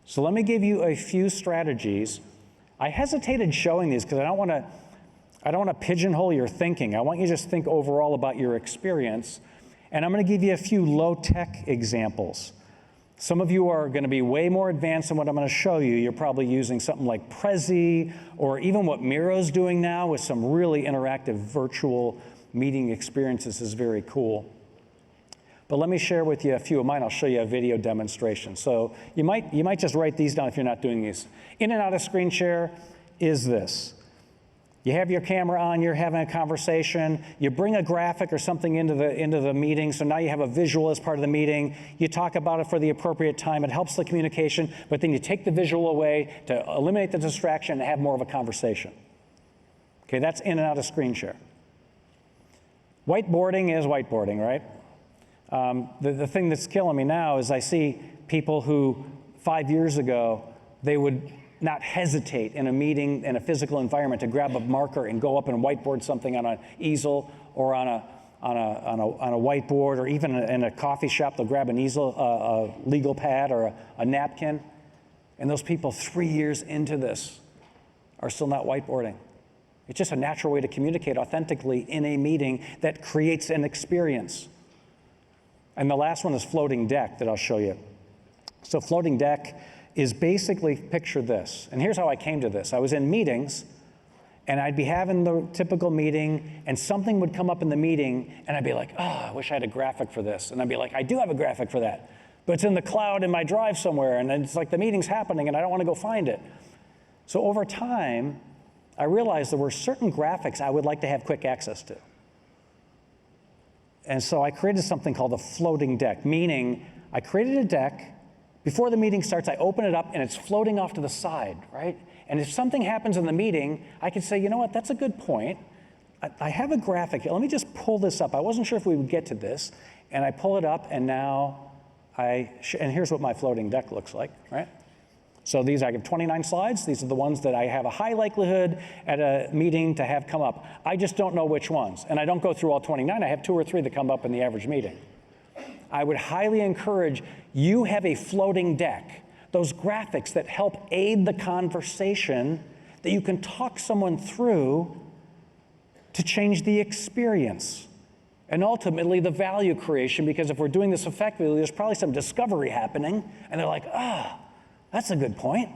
So let me give you a few strategies. I hesitated showing these because I don't want to pigeonhole your thinking. I want you to just think overall about your experience. And I'm going to give you a few low-tech examples. Some of you are going to be way more advanced than what I'm going to show you. You're probably using something like Prezi, or even what Miro's doing now with some really interactive virtual meeting experiences is very cool. But let me share with you a few of mine. I'll show you a video demonstration. So you might just write these down if you're not doing these. In and out of screen share is this. You have your camera on, you're having a conversation, you bring a graphic or something into the meeting, so now you have a visual as part of the meeting, you talk about it for the appropriate time, it helps the communication, but then you take the visual away to eliminate the distraction and have more of a conversation. Okay, that's in and out of screen share. Whiteboarding is whiteboarding, right? The thing that's killing me now is I see people who 5 years ago, they would not hesitate in a meeting, in a physical environment, to grab a marker and go up and whiteboard something on an easel or on a whiteboard, or even in a coffee shop, they'll grab an easel, a legal pad or a napkin. And those people 3 years into this are still not whiteboarding. It's just a natural way to communicate authentically in a meeting that creates an experience. And the last one is floating deck that I'll show you. So floating deck is basically, picture this. And here's how I came to this. I was in meetings, and I'd be having the typical meeting, and something would come up in the meeting, and I'd be like, oh, I wish I had a graphic for this. And I'd be like, I do have a graphic for that, but it's in the cloud in my drive somewhere, and it's like the meeting's happening, and I don't want to go find it. So over time, I realized there were certain graphics I would like to have quick access to. And so I created something called a floating deck, meaning I created a deck. Before the meeting starts, I open it up and it's floating off to the side, right? And if something happens in the meeting, I can say, you know what, that's a good point. I have a graphic. Let me just pull this up. I wasn't sure if we would get to this. And I pull it up, and now and here's what my floating deck looks like, right? So these, I have 29 slides. These are the ones that I have a high likelihood at a meeting to have come up. I just don't know which ones. And I don't go through all 29. I have 2 or 3 that come up in the average meeting. I would highly encourage you have a floating deck, those graphics that help aid the conversation, that you can talk someone through to change the experience. And ultimately the value creation, because if we're doing this effectively, there's probably some discovery happening, and they're like, ah, that's a good point.